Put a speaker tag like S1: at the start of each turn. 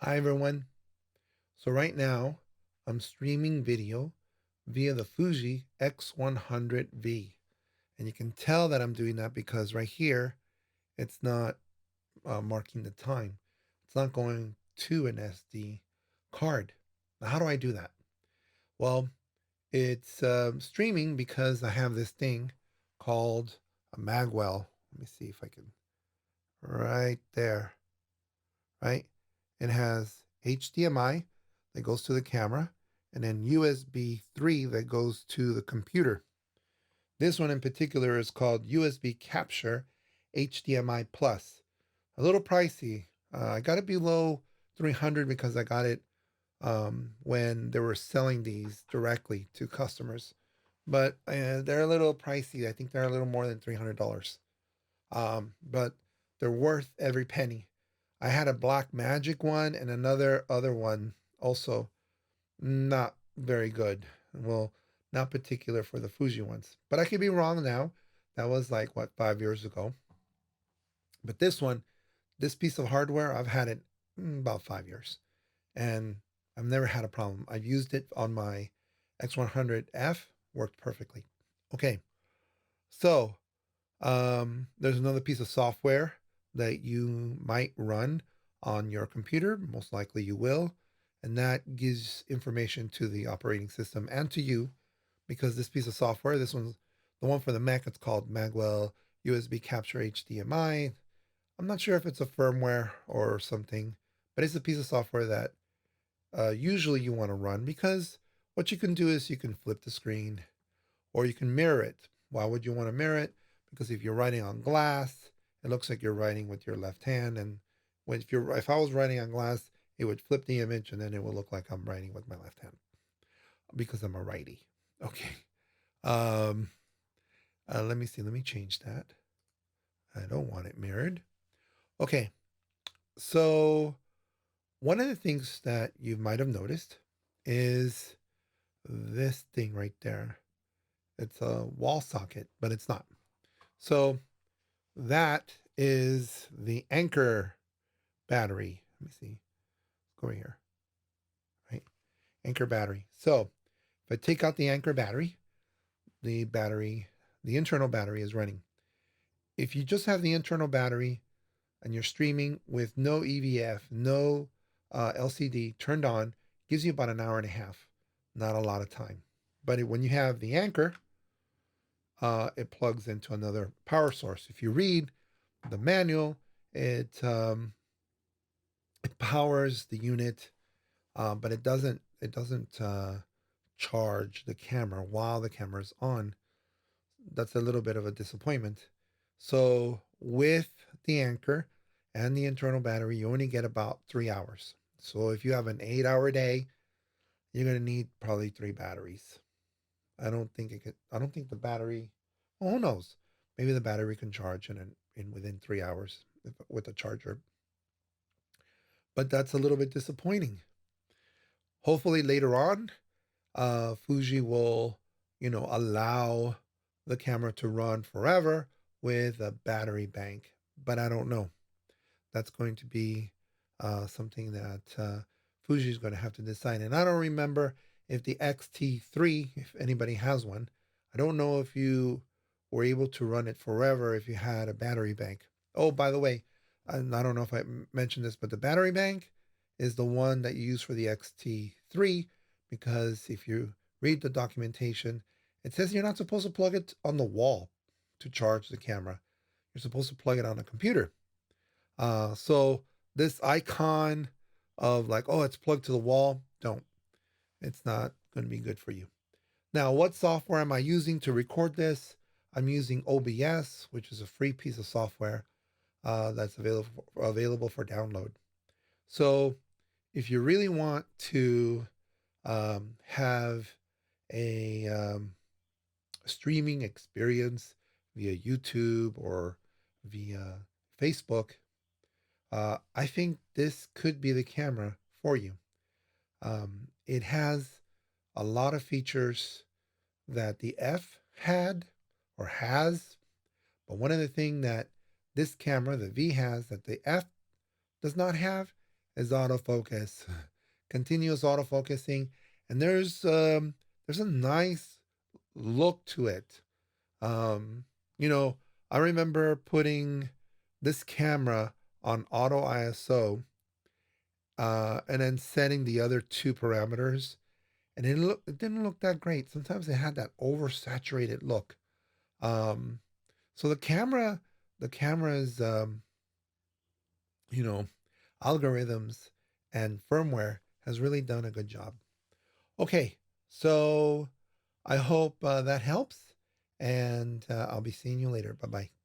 S1: Hi everyone. So right now I'm streaming video via the Fuji X100V. And you can tell that I'm doing that because right here it's not marking the time. It's not going to an SD card. Now, how do I do that? Well, it's streaming because I have this thing called a Magewell. Let me see if I can. Right there, right? It has HDMI that goes to the camera and then USB 3 that goes to the computer. This one in particular is called USB Capture HDMI Plus. A little pricey. I got it below 300 because I got it when they were selling these directly to customers. But they're a little pricey. I think they're a little more than $300. But they're worth every penny. I had a Black Magic one and another other one also not very good. Well, not particular for the Fuji ones, but I could be wrong now. That was like what 5 years ago. But this one, this piece of hardware, I've had it about 5 years, and I've never had a problem. I've used it on my X100F, worked perfectly. Okay, so there's another piece of software that you might run on your computer. Most likely you will. And that gives information to the operating system and to you because this piece of software, this one's the one for the Mac, it's called Magewell USB Capture HDMI. I'm not sure if it's a firmware or something, but it's a piece of software that usually you want to run because what you can do is you can flip the screen or you can mirror it. Why would you want to mirror it? Because if you're writing on glass, it looks like you're writing with your left hand, and if I was writing on glass, it would flip the image, and then it would look like I'm writing with my left hand because I'm a righty. Okay. Um, Let me see. Let me change that. I don't want it mirrored. Okay. So one of the things that you might have noticed is this thing right there. It's a wall socket, but it's not. So that is the anchor battery. Let me see. Let's go over here. Right. Anchor battery. So if I take out the anchor battery, the internal battery is running. If you just have the internal battery and you're streaming with no EVF, no LCD turned on, gives you about an hour and a half. Not a lot of time. But when you have the anchor, it plugs into another power source. If you read the manual, it powers the unit, but it doesn't charge the camera while the camera is on. That's a little bit of a disappointment. So with the anchor and the internal battery, you only get about 3 hours. So if you have an 8 hour day, you're gonna need probably three batteries. I don't think it could. I don't think the battery. Well, who knows? Maybe the battery can charge in within 3 hours with a charger. But that's a little bit disappointing. Hopefully later on, Fuji will, allow the camera to run forever with a battery bank. But I don't know. That's going to be something that Fuji is going to have to decide. And I don't remember if the XT3, if anybody has one, I don't know if you were able to run it forever if you had a battery bank. Oh, by the way, and I don't know if I mentioned this, but the battery bank is the one that you use for the XT3 because if you read the documentation, it says you're not supposed to plug it on the wall to charge the camera. You're supposed to plug it on a computer. So this icon of like, oh, it's plugged to the wall, don't. It's not going to be good for you. Now, what software am I using to record this? I'm using OBS, which is a free piece of software that's available for download. So if you really want to have a streaming experience via YouTube or via Facebook, I think this could be the camera for you. It has a lot of features that the F had or has, but one of the things that this camera, the V, has that the F does not have is autofocus, continuous autofocusing, and there's a nice look to it. Um, you know, I remember putting this camera on auto ISO, and then setting the other two parameters, and it didn't look that great. Sometimes it had that oversaturated look. Um, so the camera's you know algorithms and firmware has really done a good job. Okay, so I hope that helps, and I'll be seeing you later. Bye bye.